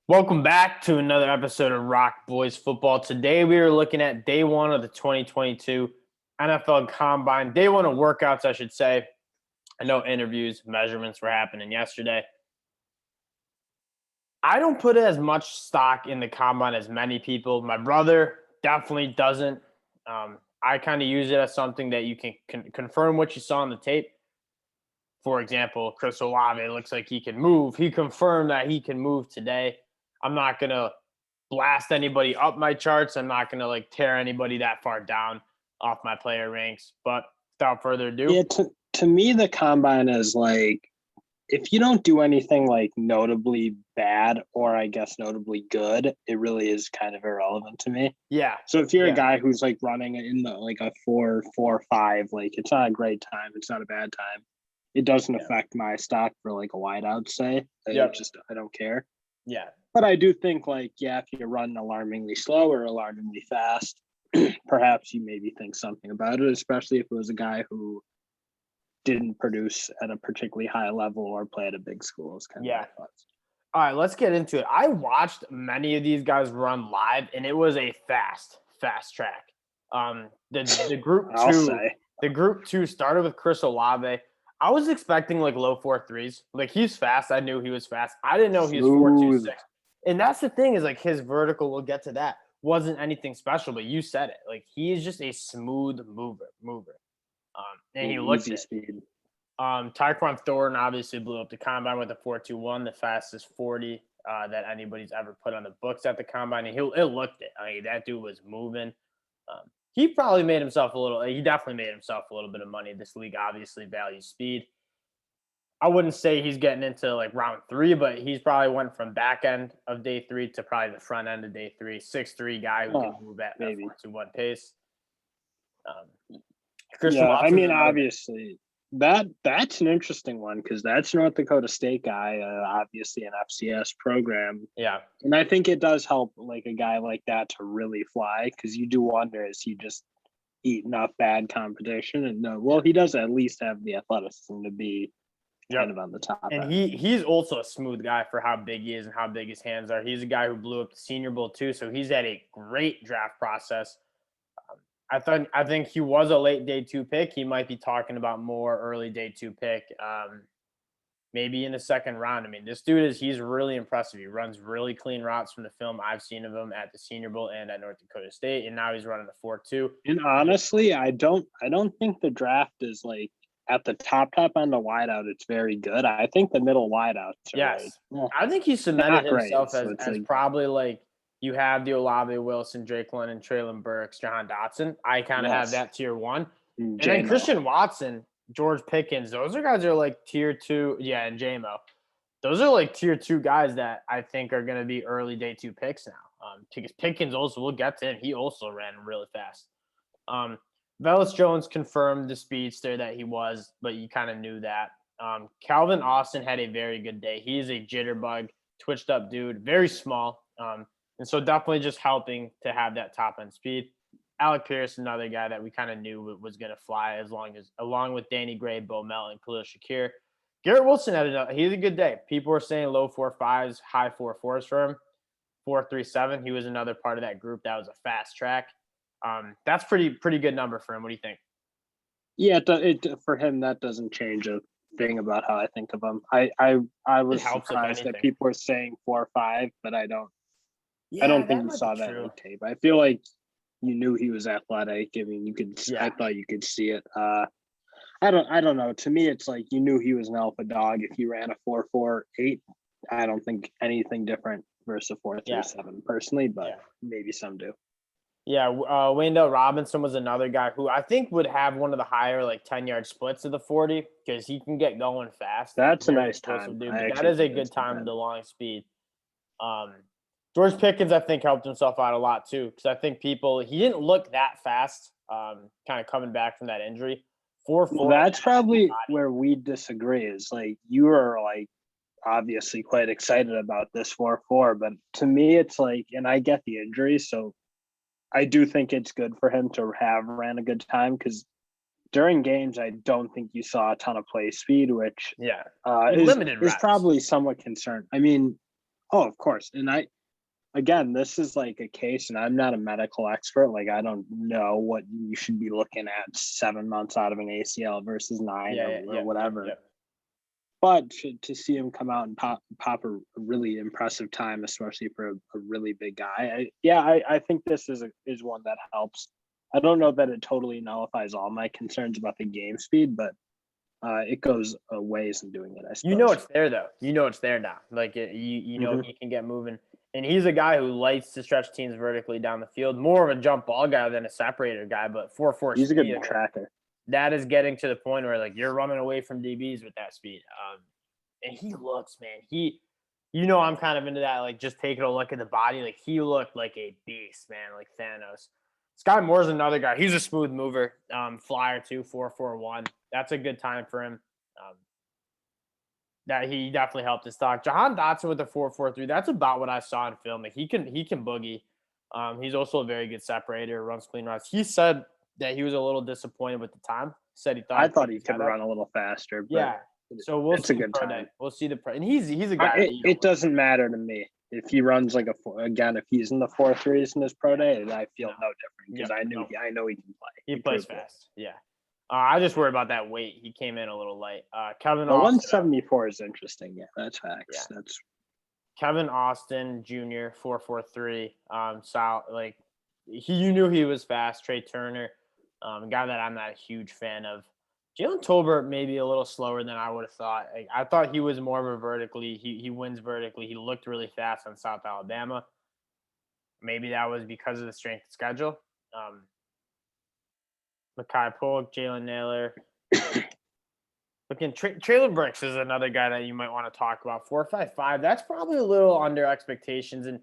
Welcome back to another episode of ROC Boys Football. Today we are looking at day one of the 2022 NFL Combine. Day one of workouts, I should say. I know interviews, measurements were happening yesterday. I don't put as much stock in the Combine as many people. My brother definitely doesn't. I kind of use it as something that you can confirm what you saw on the tape. For example, Chris Olave looks like he can move. He confirmed that he can move today. I'm not going to blast anybody up my charts. I'm not going to tear anybody that far down off my player ranks. But without further ado. Yeah, to me, the combine is if you don't do anything notably bad or I guess notably good, it really is kind of irrelevant to me. Yeah. So if you're a guy who's running in the a 4.45, it's not a great time. It's not a bad time. It doesn't affect my stock for a wideout, say. Yep. I don't care. Yeah. But I do think if you run alarmingly slow or alarmingly fast, perhaps you maybe think something about it, especially if it was a guy who didn't produce at a particularly high level or play at a big school. Is kind of my thoughts. All right, let's get into it. I watched many of these guys run live, and it was a fast track. The group two, the group two started with Chris Olave. I was expecting low 4.3s. He's fast. I knew he was fast. I didn't know he was 4.26. And that's the thing is his vertical, we'll get to that, wasn't anything special, but you said it. He is just a smooth mover. And he looked it. Speed. Tyquan Thornton obviously blew up the combine with a 4.21, the fastest 40 that anybody's ever put on the books at the combine. And it looked it. That dude was moving. He probably made himself he definitely made himself a little bit of money. This league obviously values speed. I wouldn't say he's getting into round 3, but he's probably went from back end of day 3 to probably the front end of day 3. 6'3" guy who can move at maybe 4.21 pace. Obviously that's an interesting one because that's North Dakota State guy, obviously an FCS program. Yeah. And I think it does help a guy like that to really fly because you do wonder, is he just eating up bad competition? And he does at least have the athleticism to be kind of on the top. And he's also a smooth guy for how big he is and how big his hands are. He's a guy who blew up the Senior Bowl too, so he's had a great draft process. I think he was a late day 2 pick. He might be talking about more early day 2 pick, maybe in the second round. This dude he's really impressive. He runs really clean routes from the film I've seen of him at the Senior Bowl and at North Dakota State, and now he's running a 4.2. And honestly, I don't think the draft is at the top on the wideout. It's very good. I think the middle wideouts. Yes, I think he cemented himself as probably you have the Olave, Wilson, Drake London, Traylon Burks, Johan Dodson. I kind of have that tier 1. And then Christian Watson, George Pickens, those are guys that are tier 2. Yeah, and J-Mo. Those are tier 2 guys that I think are going to be early day 2 picks now. Because Pickens also, we'll get to him. He also ran really fast. Velus Jones confirmed the speedster that he was, but you kind of knew that. Calvin Austin had a very good day. He's a jitterbug, twitched up dude, very small. And so definitely just helping to have that top end speed. Alec Pierce, another guy that we kind of knew was going to fly along with Danny Gray, Bo Mel, and Khalil Shakir. Garrett Wilson he had a good day. People were saying low 4.5s, high 4.4s for him. 4.37. He was another part of that group that was a fast track. That's pretty good number for him. What do you think? Yeah, for him that doesn't change a thing about how I think of him. I was surprised that people were saying 4.5, but I don't think you saw that on tape. I feel like you knew he was athletic. You could. Yeah. I thought you could see it. I don't know. To me, it's you knew he was an alpha dog. If he ran a 4.48, I don't think anything different versus a 4.37 personally, but maybe some do. Yeah, Wayndell Robinson was another guy who I think would have one of the higher 10-yard splits of the 40 because he can get going fast. That's a nice time. That is a good time to long speed. George Pickens, I think, helped himself out a lot too because I think he didn't look that fast kind of coming back from that injury. 4.4. That's probably where we disagree is you are obviously quite excited about this 4.4, but to me it's and I get the injury, so I do think it's good for him to have ran a good time because during games, I don't think you saw a ton of play speed, which limited is probably somewhat concerned. Oh, of course. And again, this is like a case, and I'm not a medical expert. Like, I don't know what you should be looking at 7 months out of an ACL versus 9 or whatever. Yeah. But to see him come out and pop a really impressive time, especially for a really big guy, I think this is one that helps. I don't know that it totally nullifies all my concerns about the game speed, but it goes a ways in doing it, I suppose. You know it's there, though. You know it's there now. Like, you know he can get moving. And he's a guy who likes to stretch teams vertically down the field. More of a jump ball guy than a separator guy, but 4.4 he's speed, a good tracker. That is getting to the point where, like, you're running away from DBs with that speed. And he looks, man. I'm kind of into that, like, just taking a look at the body. Like, he looked like a beast, man, like Thanos. Sky Moore's another guy. He's a smooth mover. Flyer, too, 4.41. That's a good time for him. That he definitely helped his stock. Johan Dodson with the 4.43. That's about what I saw in film. Like, he can boogie. He's also a very good separator, runs clean routes. He said that he was a little disappointed with the time. I thought he could run a little faster. But yeah. So we'll see the pro day. We'll see the pro. And he's a guy. It doesn't matter to me if he runs like if he's in the 4.3s in his pro day. I feel no different because I know he can play. He plays fast. Yeah. I just worry about that weight. He came in a little light. Kevin Austin. 174 is interesting. Yeah, that's facts. Yeah. That's Kevin Austin Jr. 4.43. You knew he was fast. Trey Turner, a guy that I'm not a huge fan of. Jalen Tolbert maybe a little slower than I would have thought. I thought he was more of a vertically. He wins vertically. He looked really fast on South Alabama. Maybe that was because of the strength of schedule. Makai Polk, Jalen Naylor. Looking, Traylon Burks is another guy that you might want to talk about. 4.55. That's probably a little under expectations, and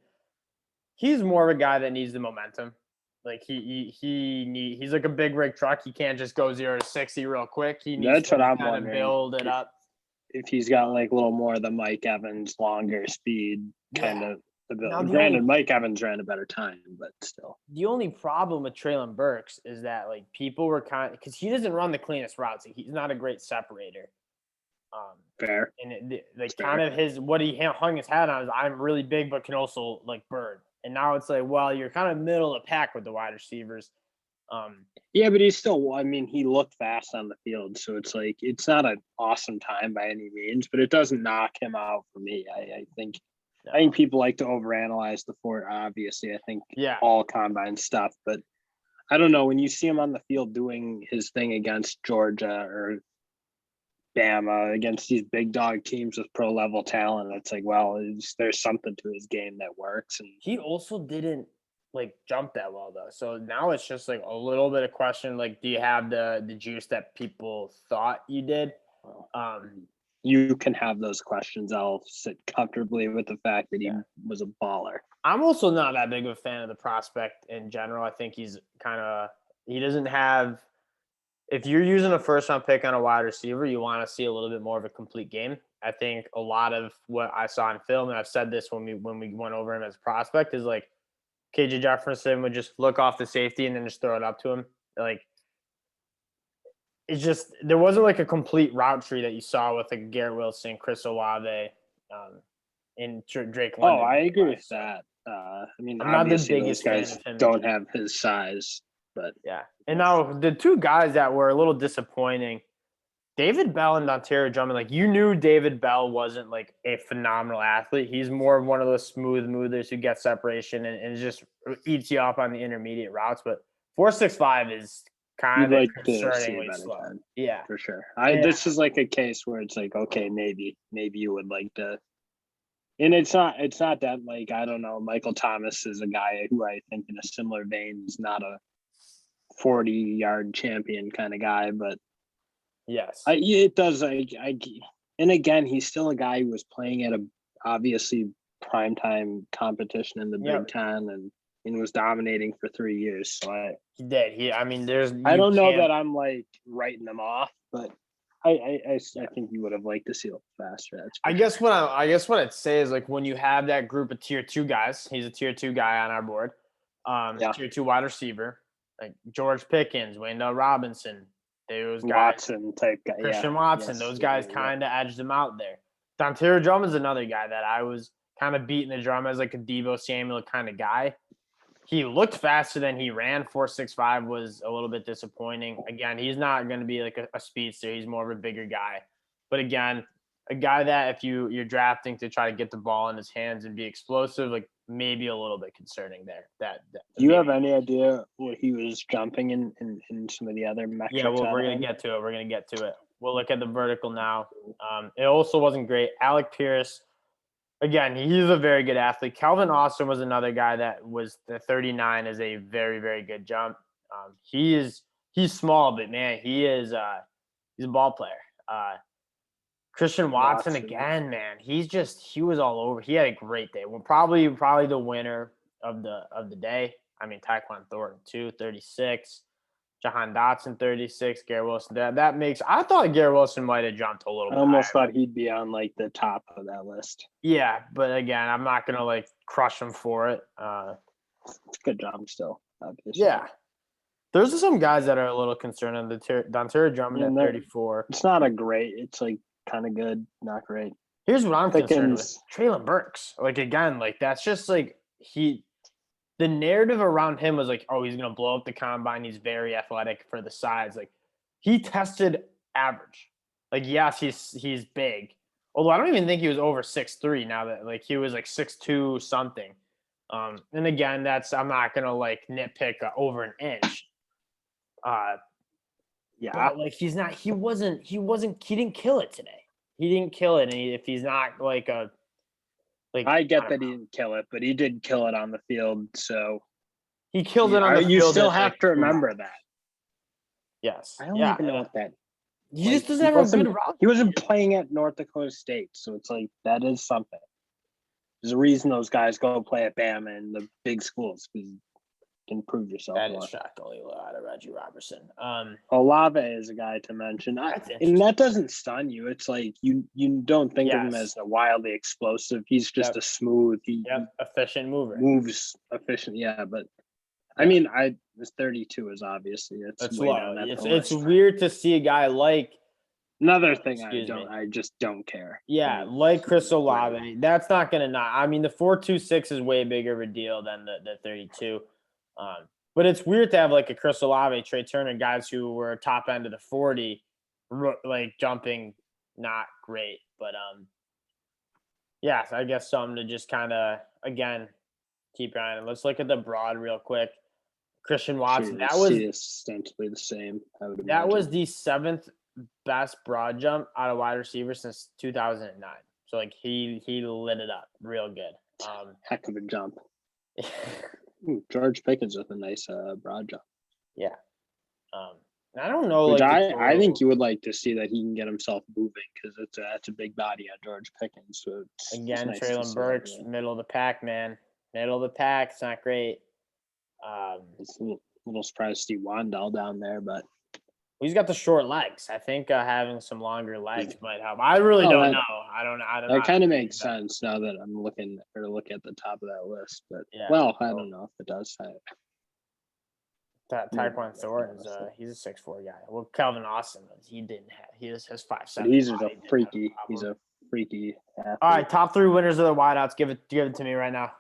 he's more of a guy that needs the momentum. Like he's like a big rig truck. He can't just go 0 to 60 real quick. He needs to kind of build it up. If he's got like a little more of the Mike Evans longer speed kind of ability. Granted, Mike Evans ran a better time, but still. The only problem with Traylon Burks is that like people were because he doesn't run the cleanest routes. He's not a great separator. Fair. And kind of what he hung his hat on is I'm really big, but can also like bird. And now it's like, well, you're kind of middle of the pack with the wide receivers. Yeah, but he's still, he looked fast on the field. So it's like, it's not an awesome time by any means, but it doesn't knock him out for me. I think people like to overanalyze the fort, obviously. I think all combine stuff, but I don't know. When you see him on the field doing his thing against Georgia or Bama, against these big dog teams with pro level talent, it's like, well, there's something to his game that works. And he also didn't like jump that well though. So now it's just like a little bit of question. Like, do you have the juice that people thought you did? You can have those questions. I'll sit comfortably with the fact that he was a baller. I'm also not that big of a fan of the prospect in general. I think he doesn't have. If you're using a first-round pick on a wide receiver, you want to see a little bit more of a complete game. I think a lot of what I saw in film, and I've said this when we went over him as a prospect, is like KJ Jefferson would just look off the safety and then just throw it up to him. Like, it's just there wasn't like a complete route tree that you saw with like Garrett Wilson, Chris Olave, and Drake London. Oh, I agree with that. I'm not the biggest fan of him. Don't have his size. But yeah. And now the two guys that were a little disappointing, David Bell and Dantero Drum, like you knew David Bell wasn't like a phenomenal athlete. He's more of one of those smooth movers who gets separation and just eats you up on the intermediate routes. But 4.65 is kind of concerningly slow. Time. Yeah. For sure. This is like a case where it's like, okay, maybe you would like to. And it's not that like, I don't know, Michael Thomas is a guy who I think in a similar vein is not a 40-yard champion kind of guy, but yes, it does. And again, he's still a guy who was playing at a obviously primetime competition in the Big Ten and was dominating for 3 years. So he did. I don't know that I'm like writing him off, but I think you would have liked to see a little faster. I guess what I'd say is like when you have that group of tier 2 guys, he's a tier 2 guy on our board, tier 2 wide receiver. Like George Pickens, Wendell Robinson, those guys, Watson type guy, Christian Watson, those guys kind of edged him out there. Dantero Drum is another guy that I was kind of beating the drum as like a Deebo Samuel kind of guy. He looked faster than he ran. 4.65 was a little bit disappointing. Again, he's not going to be like a speedster. He's more of a bigger guy. But again, a guy that if you're drafting to try to get the ball in his hands and be explosive, like maybe a little bit concerning there. Do you have any idea what he was jumping in some of the other metrics? Yeah, well, we're going to get to it. We're going to get to it. We'll look at the vertical now. It also wasn't great. Alec Pierce, again, he's a very good athlete. Calvin Austin was another guy that was the 39 is a very, very good jump. He's small, but man, he's a ball player. Christian Watson again, man. He was all over. He had a great day. Well, probably the winner of the day. I mean, Tyquan Thornton too, 36. Johan Dodson, 36. Garrett Wilson. That makes. I thought Garrett Wilson might have jumped a little bit. I almost thought he'd be on like the top of that list. Yeah, but again, I'm not gonna like crush him for it. It's a good job still, obviously. Yeah. There's some guys that are a little concerned on the Dantero Drum at 34. It's not a great. It's like kind of good, not great. Here's what I'm concerned with. Treylon Burks. Like, again, like that's just like the narrative around him was like, oh, he's going to blow up the combine. He's very athletic for the size. Like, he tested average. Like, yes, he's big. Although I don't even think he was over 6'3" now that, like, he was like 6'2" something. And again, I'm not going to like nitpick over an inch. Yeah. But, like, he didn't kill it today. He didn't kill it. And if he's not like I get that he didn't kill it, but he did kill it on the field. So he killed it on the field. You still have to remember that. Yes. I don't even know what that. He just doesn't have a good route. He wasn't playing at North Dakota State, so it's like that is something. There's a reason those guys go play at Bama and the big schools because you can prove yourself. That is shockingly low out of Reggie Robertson. Olave is a guy to mention, and that doesn't stun you. It's like you don't think of him as a wildly explosive. He's just a smooth. Efficient mover. Moves efficient, yeah. But I mean, this 32 is obviously it's low. It's weird to see a guy like. Another thing I just don't care. Yeah, like Chris Olave. That's not going to I mean, the 4.26 is way bigger of a deal than the 32. But it's weird to have like a Chris Olave, Trey Turner, guys who were top end of the 40, like jumping not great. But yeah, I guess something to just kind of again keep your eye on. Let's look at the broad real quick. Christian Watson. That was ostensibly the same. That was the 7th best broad jump out of wide receiver since 2009. So like he lit it up real good. Heck of a jump. George Pickens with a nice broad jump. Yeah. I don't know. Which I think you would like to see that he can get himself moving because that's a big body on George Pickens. So again, nice Treylon Burks, middle of the pack, man. Middle of the pack. It's not great. It's a little surprised to see Wandell down there, but he's got the short legs. I think having some longer legs might help. I really don't know. I don't know. That kind of makes sense now that I'm looking at the top of that list. But I don't know if it does. Tyquan Thornton's he's a 6'4" guy. Well, Calvin Austin, he just has 5'7". He's a freaky athlete. All right, top 3 winners of the wideouts. Give it to me right now.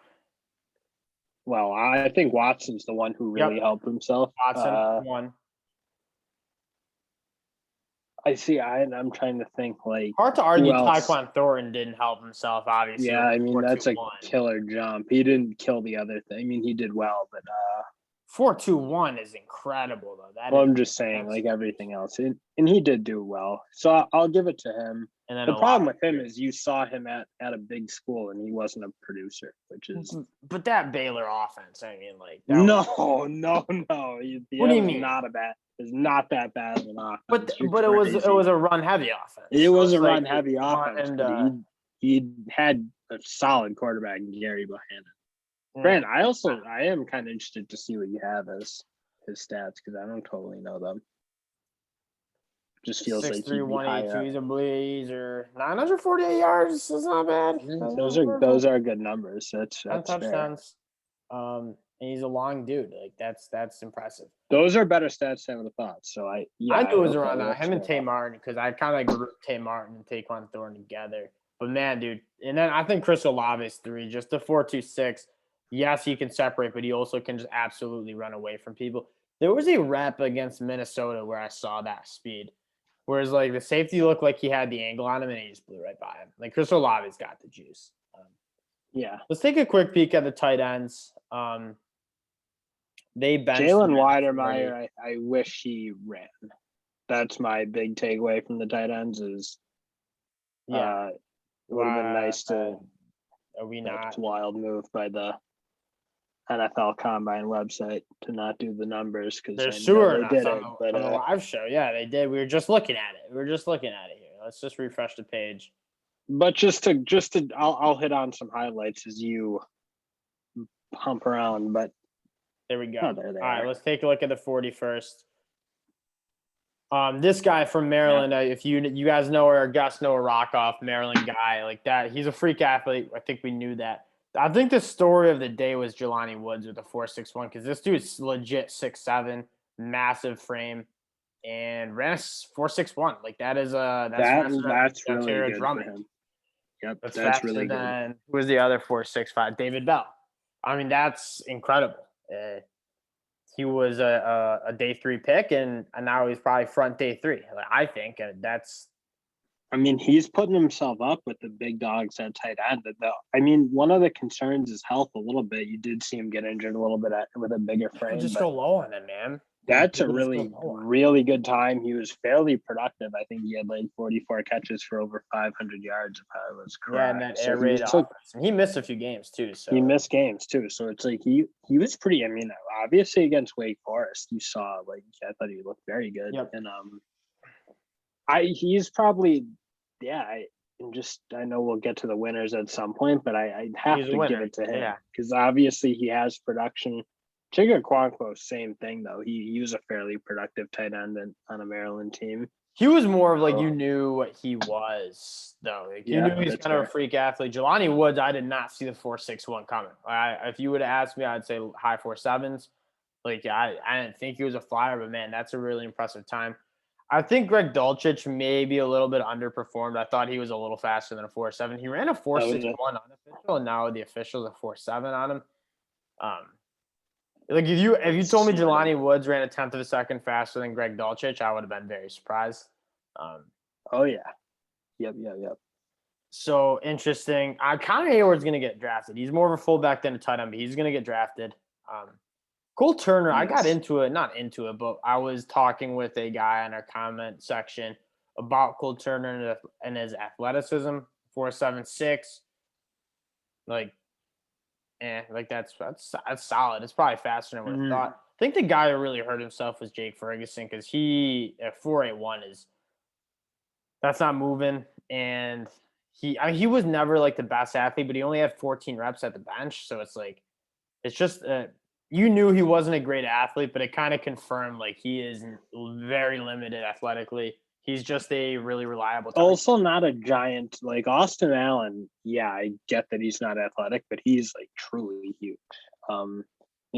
Well, I think Watson's the one who really helped himself. Watson won. I see. I'm trying to think. Like hard to argue. Tyquan Thornton didn't help himself. Obviously. Yeah, I mean that's a killer jump. He didn't kill the other thing. I mean, he did well, but 4.21 is incredible though. I'm just saying, like everything else, and he did do well. So I'll give it to him. And then the problem with him is you saw him at a big school and he wasn't a producer, which is. But that Baylor offense, I mean, like. No. What do you mean? It's not that bad of an offense. But it was a run heavy offense. It was a run heavy offense, and he had a solid quarterback in Gary Bohannon. Grant, I am kind of interested to see what you have as his stats because I don't totally know them. Just feels 6'3", 182. He's a blaze or 948 yards. That's not bad. Those are good numbers. That's touchdowns. And he's a long dude. Like that's impressive. Those are better stats than I would have thought. So I knew it was around him and Tay Martin because I kind of grouped Tay Martin and Tyquan Thornton together. But man, dude, and then I think Chris Olave is 3, just the 4.26. Yes, he can separate, but he also can just absolutely run away from people. There was a rep against Minnesota where I saw that speed. Whereas, like, the safety looked like he had the angle on him, and he just blew right by him. Like, Chris Olave's got the juice. Yeah. Let's take a quick peek at the tight ends. They benched Jalen Weidermeyer, I wish he ran. That's my big takeaway from the tight ends is it would have been nice to are we not that's a wild move by the NFL Combine website to not do the numbers because they're sure they did it, but on the live show. Yeah, they did. We were just looking at it. Here. Let's just refresh the page. But just to I'll hit on some highlights as you pump around, but there we go. Oh, there they are. All right, let's take a look at the 41st. This guy from Maryland, if you guys know or guests know a Rockoff Maryland guy like that, he's a freak athlete. I think we knew that. I think the story of the day was Jelani Woods with the 4.61 because this dude's legit 6'7", massive frame, and ran a 4.61. Like that is that's really good Drummond. for him. Yep, that's really good. Who was the other 4.65? David Bell. I mean, that's incredible. He was a day 3 pick, and now he's probably front day 3. I think that's. I mean, he's putting himself up with the big dogs at tight end. I mean, one of the concerns is health a little bit. You did see him get injured a little bit with a bigger frame. Just go low on him, man. That's a really good time. He was fairly productive. I think he had like 44 catches for over 500 yards, if I was correct. Yeah, and that air raid offense. And he missed a few games too. So he missed games too. So it's like he was pretty. I mean, obviously against Wake Forest, you saw I thought he looked very good. Yep. And he's probably I know we'll get to the winners at some point, but I have to give it to him because obviously he has production. Chigga Kwonkwo, same thing though. He was a fairly productive tight end on a Maryland team. He was more of like you knew what he was though. Like, you knew he's kind of a freak athlete. Jelani Woods, I did not see the 4.61 coming. If you would have asked me, I'd say high 4.7s. Like I didn't think he was a flyer, but man, that's a really impressive time. I think Greg Dulcich may be a little bit underperformed. I thought he was a little faster than a 4.7. He ran a 4.61 unofficial, and now the official is a 4.7 on him. Like if you told me Jelani Woods ran a 1/10 of a second faster than Greg Dulcich, I would have been very surprised. Oh yeah, yep. So interesting. Connor Hayward's going to get drafted. He's more of a fullback than a tight end, but he's going to get drafted. Cole Turner, yes. I got not into it, but I was talking with a guy in our comment section about Cole Turner and his athleticism. 4.76, that's solid. It's probably faster than I would have thought. I think the guy who really hurt himself was Jake Ferguson because he at 4.81 that's not moving, and he was never like the best athlete, but he only had 14 reps at the bench, so it's just you knew he wasn't a great athlete, but it kind of confirmed like he is very limited athletically. He's just a really reliable target. Also not a giant like Austin Allen. Yeah, I get that he's not athletic, but he's like truly huge. And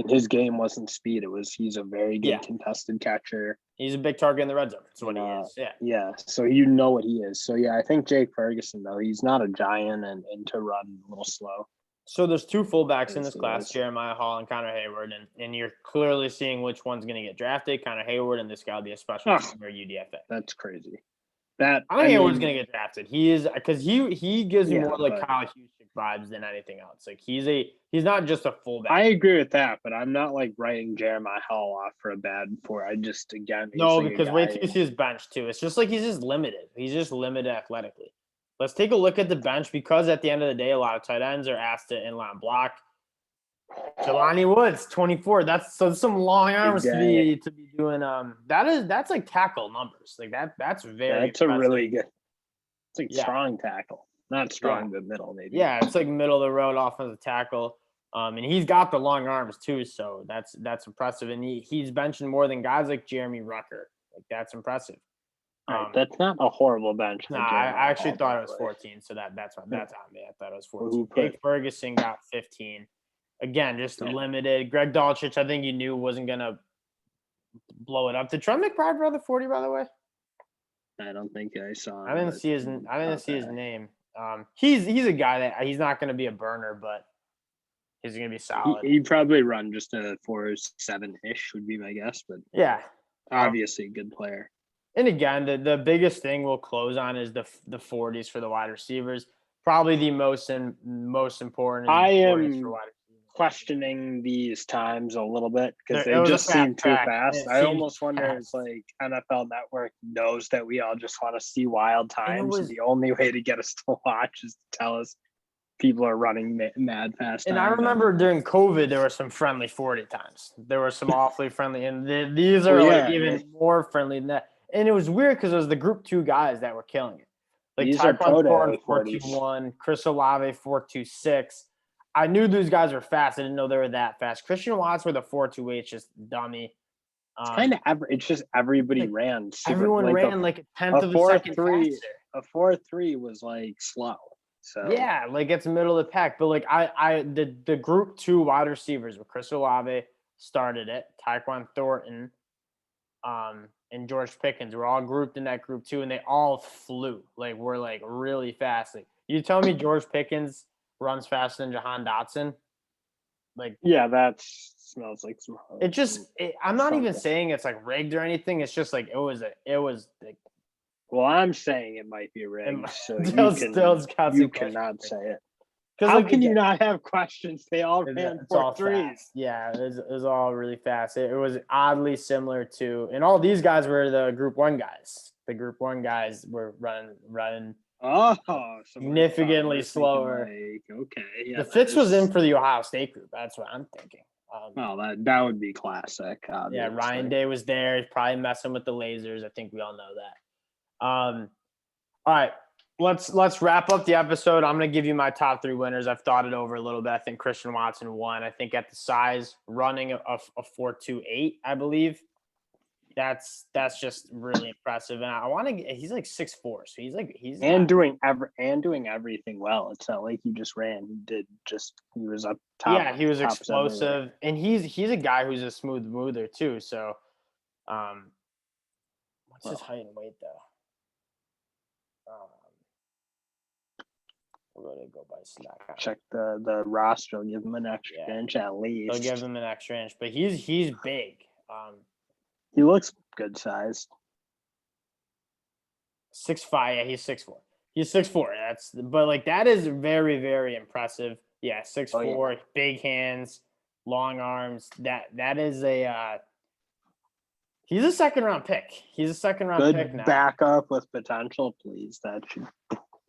his game wasn't speed. He's a very good contested catcher. He's a big target in the red zone. That's what he is. Yeah. Yeah. So you know what he is. So yeah, I think Jake Ferguson though, he's not a giant and to run a little slow. So there's 2 fullbacks in this class, Jeremiah Hall and Connor Hayward, and you're clearly seeing which one's going to get drafted. Connor Hayward, and this guy will be a special team or UDFA. That's crazy. Hayward's going to get drafted. He is because he gives me more like Kyle Juszczyk vibes than anything else. Like he's not just a fullback. I agree with that, but I'm not like writing Jeremiah Hall off for a bad for. I just because wait till you see his bench too. It's just like he's just limited. He's just limited athletically. Let's take a look at the bench because at the end of the day, a lot of tight ends are asked to inline block. Jelani Woods, 24. That's some long arms to be doing. That's like tackle numbers. Like that's very. That's a really good. It's like strong tackle, not strong, but middle maybe. Yeah, it's like middle of the road offensive tackle. And he's got the long arms too, so that's impressive. And he's benching more than guys like Jeremy Rucker. Like that's impressive. That's not a horrible bench. No, I actually thought it was 14, so that's on me. I thought it was 14. Jake Ferguson got 15. Again, just limited. Greg Dulcich, I think you knew wasn't gonna blow it up. Did Troy McBride run the 40, by the way? I don't think I saw. I didn't see his name. He's a guy that he's not going to be a burner, but he's going to be solid. He'd probably run just a 4.7-ish would be my guess, but yeah, obviously a good player. And again, the biggest thing we'll close on is the 40s for the wide receivers. Probably the most important. I am questioning these times a little bit because they just seem too fast. I almost wonder if like NFL Network knows that we all just want to see wild times. And the only way to get us to watch is to tell us people are running mad fast. And I remember during COVID, there were some friendly 40 times. There were some awfully friendly, and these are even more friendly than that. And it was weird because it was the group 2 guys that were killing it. Like Tyquan Thornton 4.21, Chris Olave 4.26. I knew those guys were fast. I didn't know they were that fast. Christian Watts with a 4.28, just dummy. It's kind of it's just everybody ran. Everyone ran like a tenth of a second faster. A 4.3 was like slow. So yeah, like it's middle of the pack. But like the group 2 wide receivers with Chris Olave started it. Tyquan Thornton, and George Pickens were all grouped in that group 2, and they all flew. Like we're like really fast. Like you tell me George Pickens runs faster than Johan Dodson? Like yeah, that smells like some. I'm not even saying it's like rigged or anything. It's just like it was like. Well, I'm saying it might be rigged, so you cannot say it. How can you not have questions? They all ran 4.3s. Yeah, it was all really fast. It was oddly similar to, and all these guys were the Group 1 guys. The Group 1 guys were running significantly slower. Like, okay, yeah, the Fitz was in for the Ohio State group. That's what I'm thinking. Well, that would be classic. Obviously. Yeah, Ryan Day was there. He's probably messing with the lasers. I think we all know that. All right, let's wrap up the episode. I'm going to give you my top 3 winners. I've thought it over a little bit. I think Christian Watson won. I think at the size, running a 4.28, I believe. That's just really impressive. And I want to. He's like 6'4", so he's doing everything well. It's not like he just ran. He was up top. Yeah, he was explosive, and he's a guy who's a smooth mover too. So, what's his height and weight though? We're going to go by snack. Check the roster. Give him an extra inch at least. They'll give him an extra inch, but he's big. He looks good sized. 6'5", yeah, he's 6'4". He's 6'4". But like that is very, very impressive. Yeah, 6'4", big hands, long arms. That is a he's a second-round pick. He's a second-round pick now. Good backup with potential, please. That should.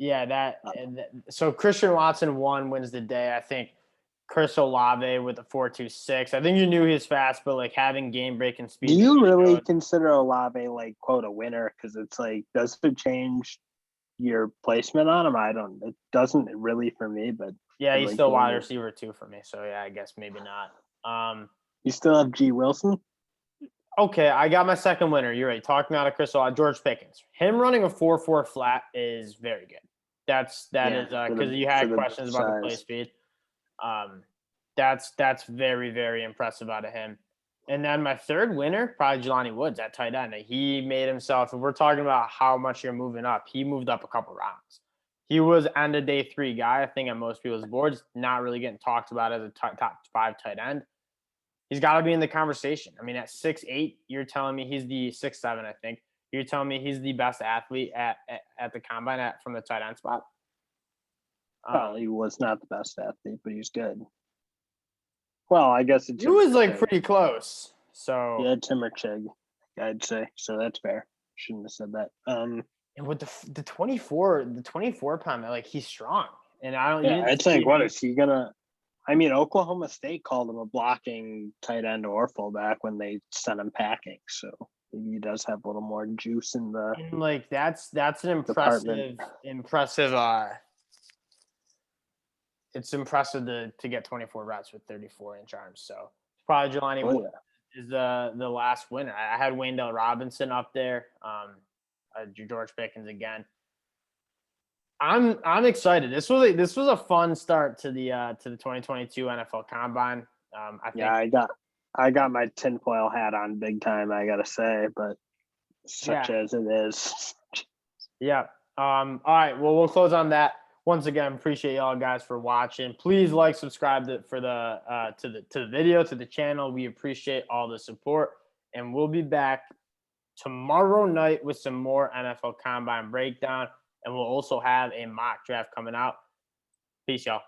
Yeah, so Christian Watson wins the day. I think Chris Olave with a 4.26. I think you knew he was fast, but like having game-breaking speed. Do you really consider Olave like quote a winner? Because it's like, does it change your placement on him? It doesn't really for me, but yeah, he's still wide receiver 2 for me. So yeah, I guess maybe not. You still have G. Wilson? Okay, I got my second winner. You're right. Talking about Chris Olave, George Pickens. Him running a 4.4 flat is very good. That is because you had questions about the play speed. That's very, very impressive out of him. And then my third winner, probably Jelani Woods at tight end. He made himself, if we're talking about how much you're moving up, he moved up a couple rounds. He was end of day 3 guy, I think, on most people's boards, not really getting talked about as a top 5 tight end. He's got to be in the conversation. I mean, at 6'8", you're telling me he's the 6'7", I think. You're telling me he's the best athlete at the combine from the tight end spot? Well, he was not the best athlete, but he's good. Well, I guess he was like pretty close. So yeah, Tim or Chig, I'd say. So that's fair. Shouldn't have said that. And with the 24 pound, like he's strong. And I don't. Yeah, it's like, what is he gonna? I mean, Oklahoma State called him a blocking tight end or fullback when they sent him packing. So maybe he does have a little more juice in the. And like that's an impressive. It's impressive to get 24 reps with 34-inch arms. So probably Jelani Woods is the last winner. I had Wayndell Robinson up there. George Pickens again. I'm excited. This was a fun start to the 2022 NFL Combine. I got my tinfoil hat on big time, I gotta say, but such as it is. Yeah. All right. Well, we'll close on that. once again, appreciate y'all guys for watching. Please like, subscribe to the video, to the channel. We appreciate all the support, and we'll be back tomorrow night with some more NFL Combine breakdown, and we'll also have a mock draft coming out. Peace, y'all.